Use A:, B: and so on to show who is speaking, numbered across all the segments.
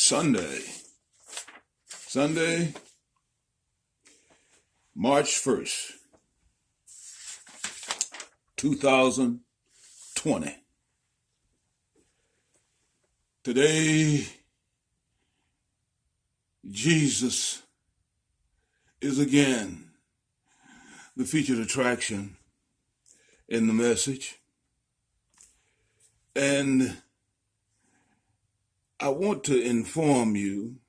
A: Sunday, March 1st, 2020. Today, Jesus is again the featured attraction in the message. And I want to inform you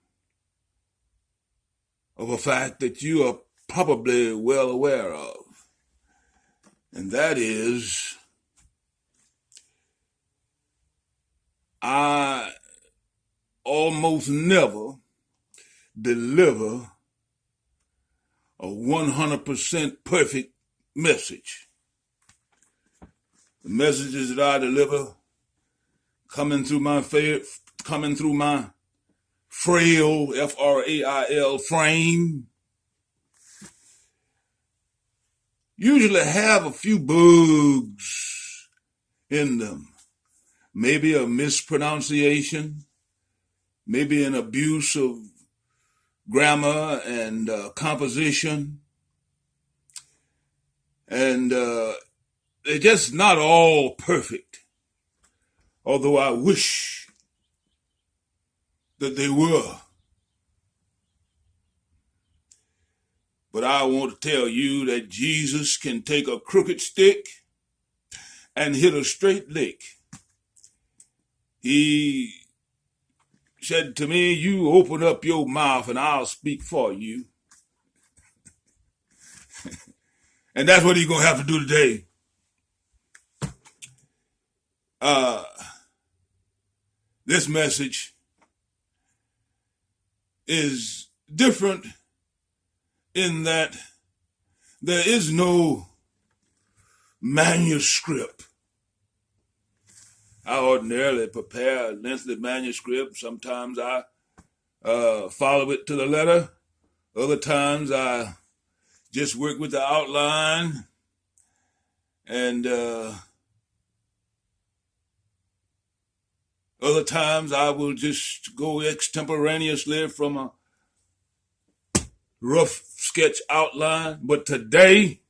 A: of a fact that you are probably well aware of, and that is I almost never deliver a 100% perfect message. The messages that I deliver coming through my frail, F-R-A-I-L, frame, usually have a few bugs in them. Maybe a mispronunciation, maybe an abuse of grammar and composition. And they're just not all perfect, although I wish that they were. But I want to tell you that Jesus can take a crooked stick and hit a straight lick. He said to me, "You open up your mouth and I'll speak for you." And that's what he's going to have to do today. This message is different in that there is no manuscript. I ordinarily prepare a lengthy manuscript. Sometimes I follow it to the letter. Other times I just work with the outline. And other times I will just go extemporaneously from a rough sketch outline. But today,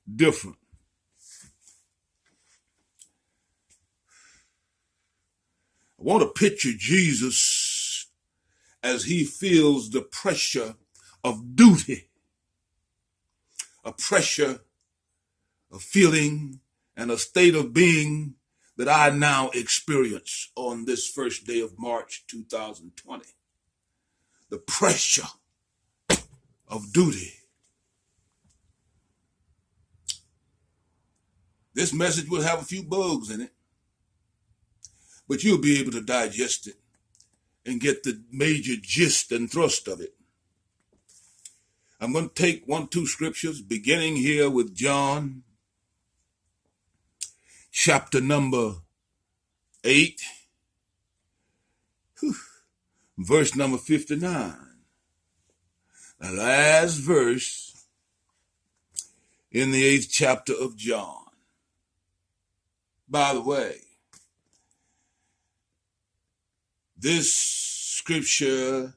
A: different. I want to picture Jesus as he feels the pressure of duty, a pressure, a feeling, and a state of being that I now experience on this first day of March 2020. The pressure of duty. This message will have a few bugs in it, but you'll be able to digest it and get the major gist and thrust of it. I'm going to take 1-2 scriptures, beginning here with John, chapter number 8, verse number 59. The last verse in the 8th chapter of John. By the way, this scripture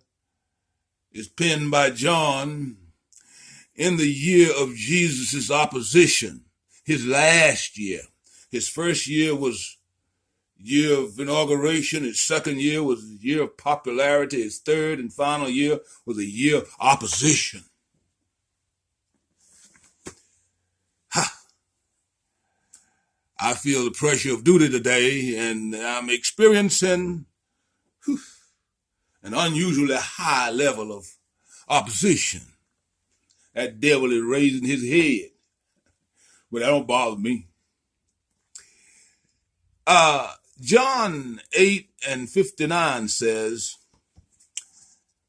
A: is penned by John in the year of Jesus' opposition, his last year. His first year was year of inauguration. His second year was a year of popularity. His third and final year was a year of opposition. I feel the pressure of duty today, and I'm experiencing an unusually high level of opposition. That devil is raising his head, but that don't bother me. John 8:59 says,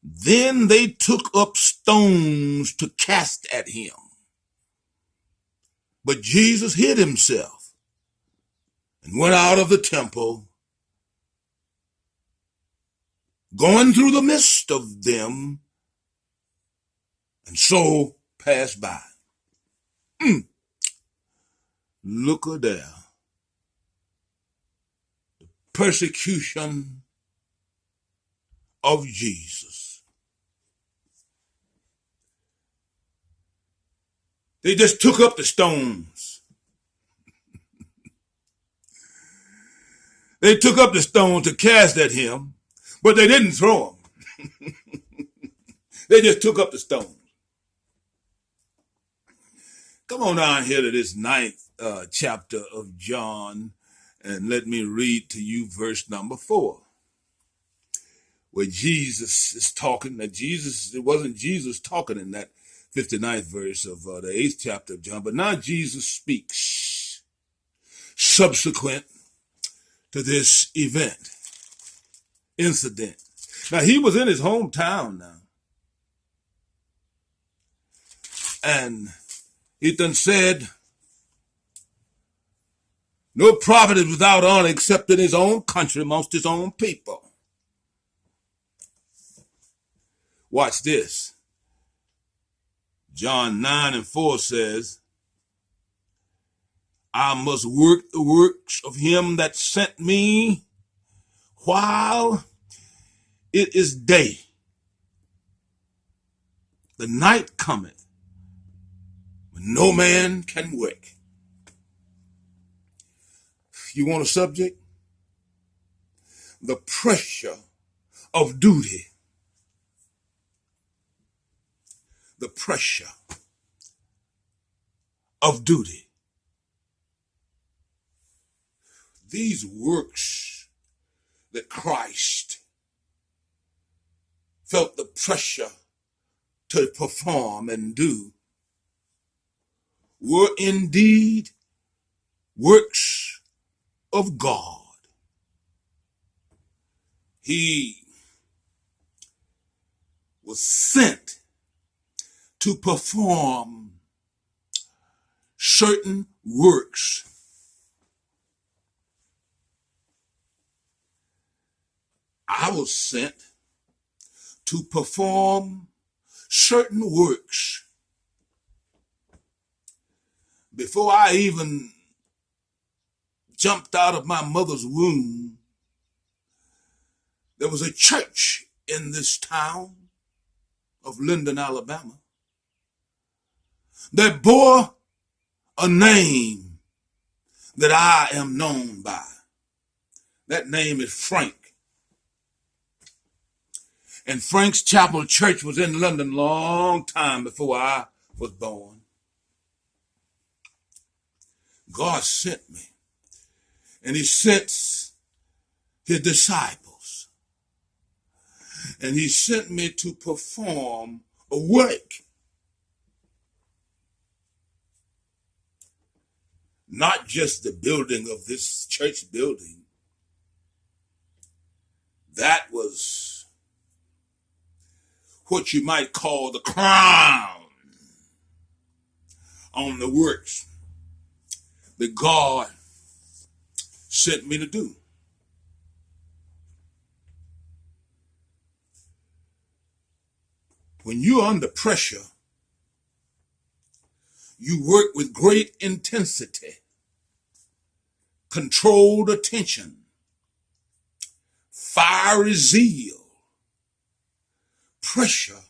A: "Then they took up stones to cast at him. But Jesus hid himself and went out of the temple, going through the midst of them, and so passed by." Look at there. Persecution of Jesus. They just took up the stones. They took up the stone to cast at him, but they didn't throw him. They just took up the stone. Come on down here to this ninth chapter of John, and let me read to you verse number 4, where Jesus is talking. That it wasn't Jesus talking in that 59th verse of the 8th chapter of John, but now Jesus speaks subsequent to this incident. Now, he was in his hometown now, and he done said, no prophet is without honor except in his own country amongst his own people. Watch this. John 9:4 says, I must work the works of him that sent me while it is day. The night cometh when no man can work. You want a subject? The pressure of duty. The pressure of duty. These works that Christ felt the pressure to perform and do were indeed works of God. He was sent to perform certain works. I was sent to perform certain works before I even jumped out of my mother's womb. There was a church in this town of Linden, Alabama, that bore a name that I am known by. That name is Frank. And Frank's Chapel Church was in London a long time before I was born. God sent me. And he sent his disciples. And he sent me to perform a work. Not just the building of this church building. That was what you might call the crown on the works that God sent me to do. When you're under pressure, you work with great intensity, controlled attention, fiery zeal. Pressure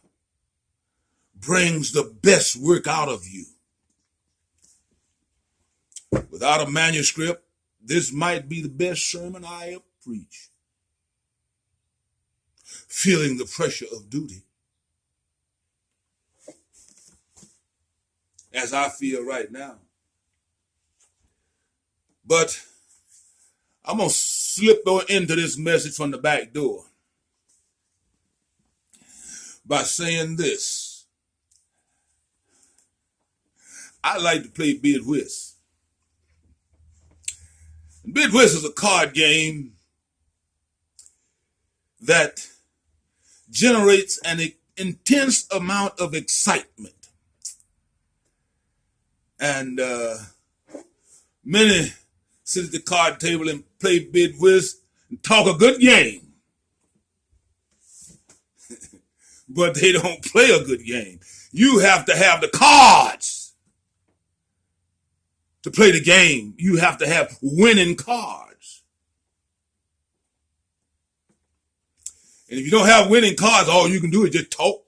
A: brings the best work out of you. Without a manuscript, this might be the best sermon I ever preached. Feeling the pressure of duty. As I feel right now. But I'm going to slip into this message from the back door by saying this. I like to play bid whist. Bid whist is a card game that generates an intense amount of excitement. And many sit at the card table and play bid whist and talk a good game. But they don't play a good game. You have to have the cards to play the game. You have to have winning cards. And if you don't have winning cards, all you can do is just talk.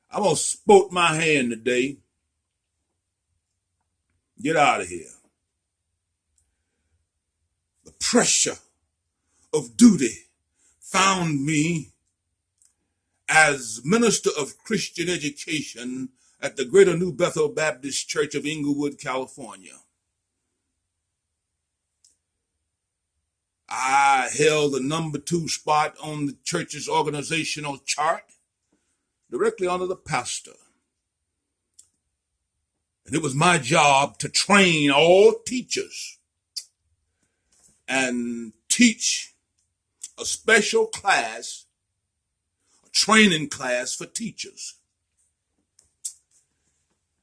A: I'm going to sport my hand today. Get out of here. The pressure of duty found me as minister of Christian education at the Greater New Bethel Baptist Church of Inglewood, California. I held the number 2 spot on the church's organizational chart, directly under the pastor. And it was my job to train all teachers and teach a special class, a training class for teachers.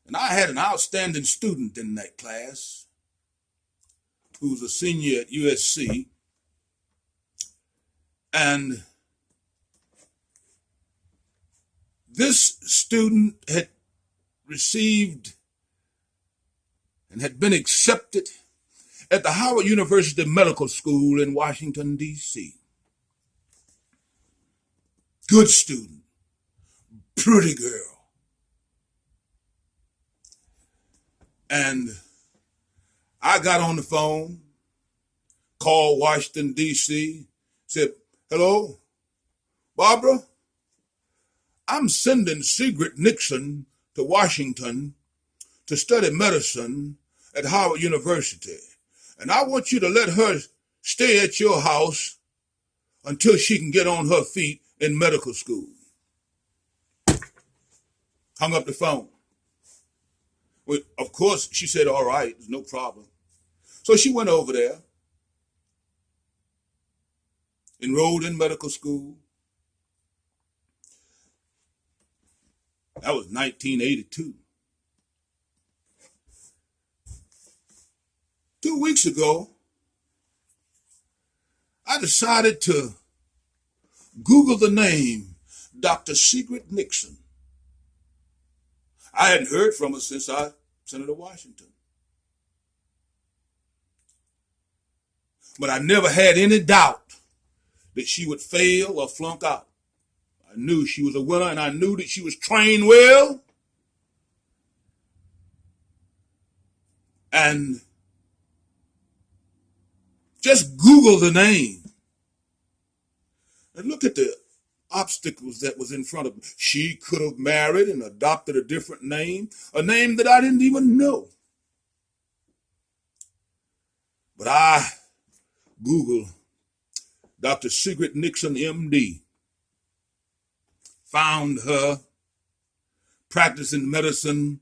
A: And I had an outstanding student in that class who was a senior at USC. And this student had received and had been accepted at the Howard University Medical School in Washington, D.C. Good student, pretty girl. And I got on the phone, called Washington, D.C., said, "Hello, Barbara, I'm sending Sigrid Nixon to Washington to study medicine at Howard University. And I want you to let her stay at your house until she can get on her feet in medical school." Hung up the phone. Well, of course, she said, "All right, no problem." So she went over there, enrolled in medical school. That was 1982. 2 weeks ago, I decided to Google the name Dr. Sigrid Nixon. I hadn't heard from her since I sent her to Washington. But I never had any doubt that she would fail or flunk out. I knew she was a winner, and I knew that she was trained well. And just Google the name and look at the obstacles that was in front of her. She could have married and adopted a different name, a name that I didn't even know. But I Googled Dr. Sigrid Nixon, MD, found her practicing medicine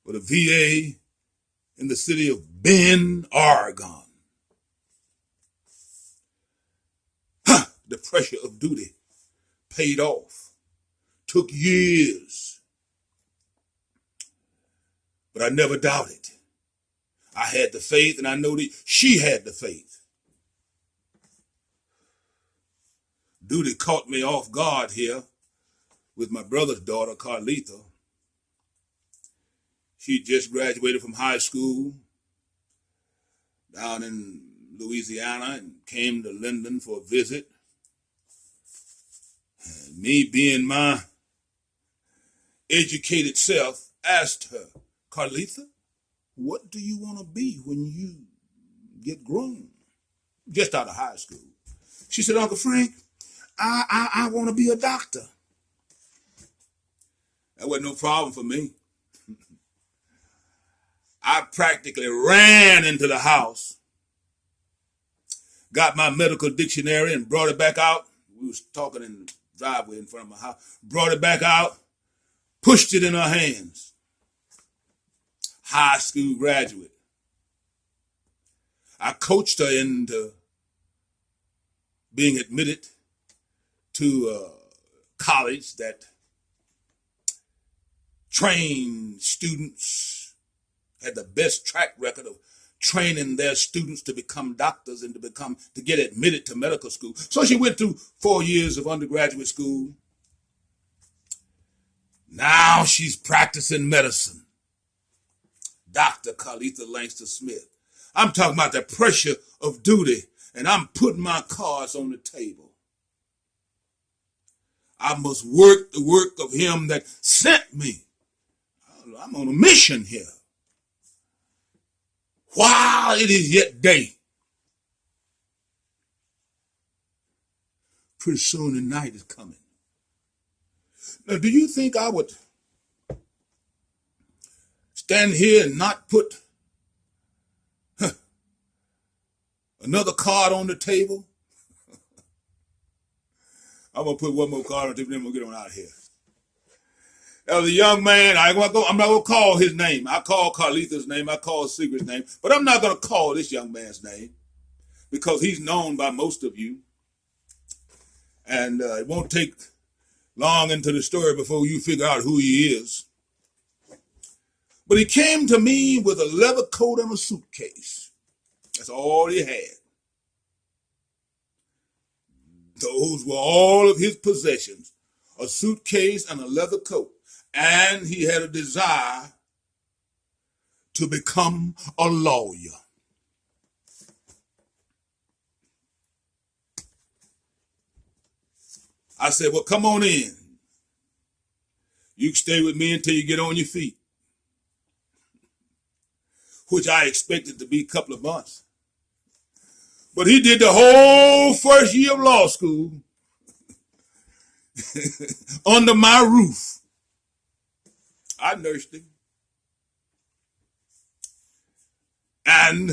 A: for the VA in the city of Bend, Oregon. The pressure of duty paid off. Took years. But I never doubted. I had the faith, and I know that she had the faith. Duty caught me off guard here with my brother's daughter, Carlitha. She just graduated from high school down in Louisiana and came to Linden for a visit. And me, being my educated self, asked her, "Carlitha, what do you want to be when you get grown?" Just out of high school. She said, "Uncle Frank, I want to be a doctor." That wasn't no problem for me. I practically ran into the house, got my medical dictionary and brought it back out. We was talking in the driveway in front of my house. Brought it back out, pushed it in her hands. High school graduate. I coached her into being admitted to a college that trained students, had the best track record of training their students to become doctors and to get admitted to medical school. So she went through 4 years of undergraduate school. Now she's practicing medicine. Dr. Carlitha Lankster Smith. I'm talking about the pressure of duty, and I'm putting my cards on the table. I must work the work of him that sent me. I'm on a mission here. While it is yet day, pretty soon the night is coming. Now, do you think I would stand here and not put another card on the table? I'm going to put one more card on the table, then we'll get on out of here. There was a young man, I'm not going to call his name. I call Carlitha's name, I call Sigrid's name, but I'm not going to call this young man's name because he's known by most of you. And it won't take long into the story before you figure out who he is. But he came to me with a leather coat and a suitcase. That's all he had. Those were all of his possessions, a suitcase and a leather coat. And he had a desire to become a lawyer. I said, well, come on in. You can stay with me until you get on your feet, which I expected to be a couple of months. But he did the whole first year of law school under my roof. I nursed him. And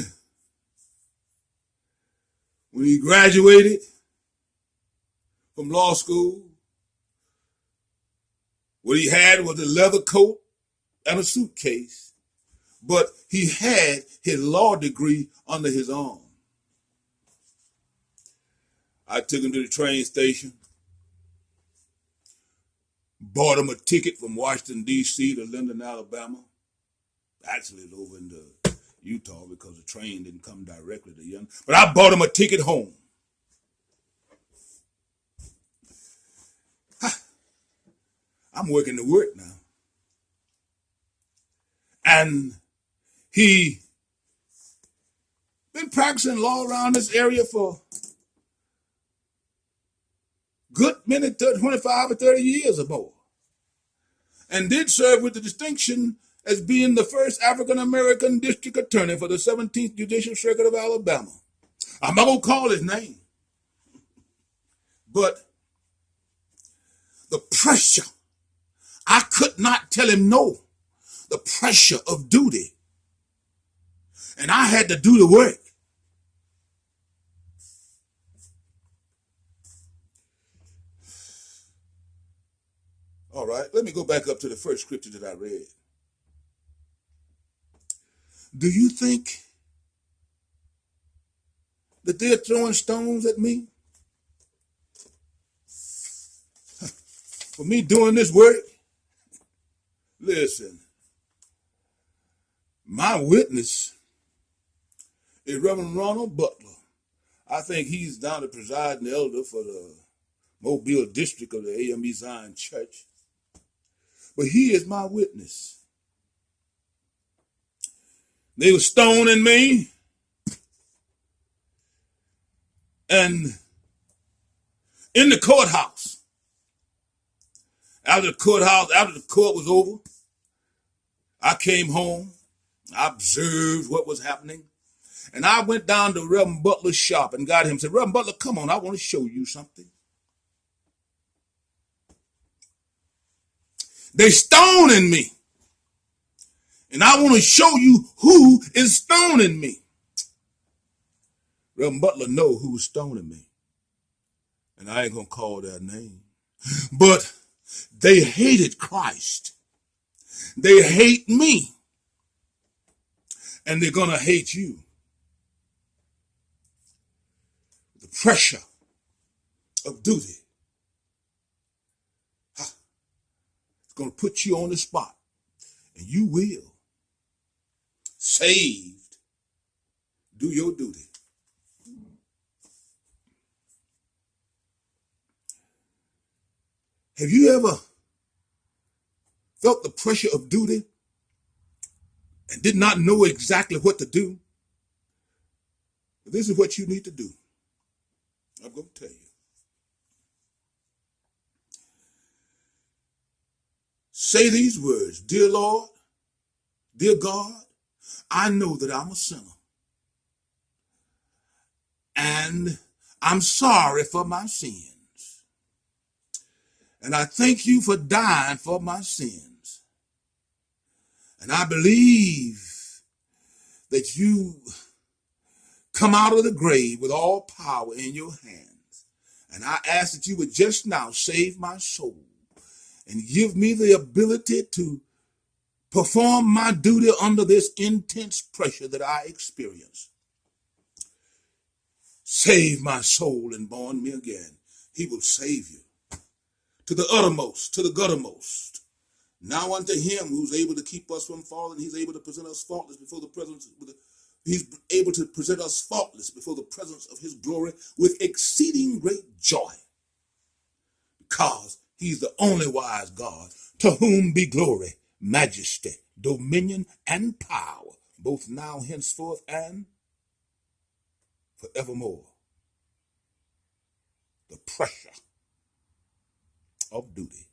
A: when he graduated from law school, what he had was a leather coat and a suitcase, but he had his law degree under his arm. I took him to the train station, bought him a ticket from Washington, D.C. to Linden, Alabama. Actually, it's over in Utah because the train didn't come directly to Young. But I bought him a ticket home. I'm working to work now. And he been practicing law around this area for good many 25 or 30 years or more. And did serve with the distinction as being the first African-American district attorney for the 17th Judicial Circuit of Alabama. I'm not going to call his name. But the pressure, I could not tell him no. The pressure of duty. And I had to do the work. All right, let me go back up to the first scripture that I read. Do you think that they're throwing stones at me for me doing this work? Listen, my witness is Reverend Ronald Butler. I think he's now the presiding elder for the Mobile district of the AME Zion Church. But he is my witness. They were stoning me. And in the courthouse, after the court was over, I came home. I observed what was happening. And I went down to Reverend Butler's shop and got him and said, Reverend Butler, come on, I want to show you something. They stoning me. And I want to show you who is stoning me. Reverend Butler know who's stoning me. And I ain't going to call their name. But they hated Christ. They hate me. And they're going to hate you. The pressure of duty. It's going to put you on the spot. And you will. Saved. Do your duty. Have you ever felt the pressure of duty and did not know exactly what to do? This is what you need to do. I'm going to tell you. Say these words: Dear Lord, dear God, I know that I'm a sinner. And I'm sorry for my sins. And I thank you for dying for my sins. And I believe that you come out of the grave with all power in your hands. And I ask that you would just now save my soul and give me the ability to perform my duty under this intense pressure that I experience. Save my soul and born me again. He will save you to the uttermost, to the guttermost. Now unto him who's able to keep us from falling, he's able to present us faultless before the presence he's able to present us faultless before the presence of his glory with exceeding great joy. Because he's the only wise God, to whom be glory, majesty, dominion, and power, both now, henceforth, and forevermore. The pressure of duty.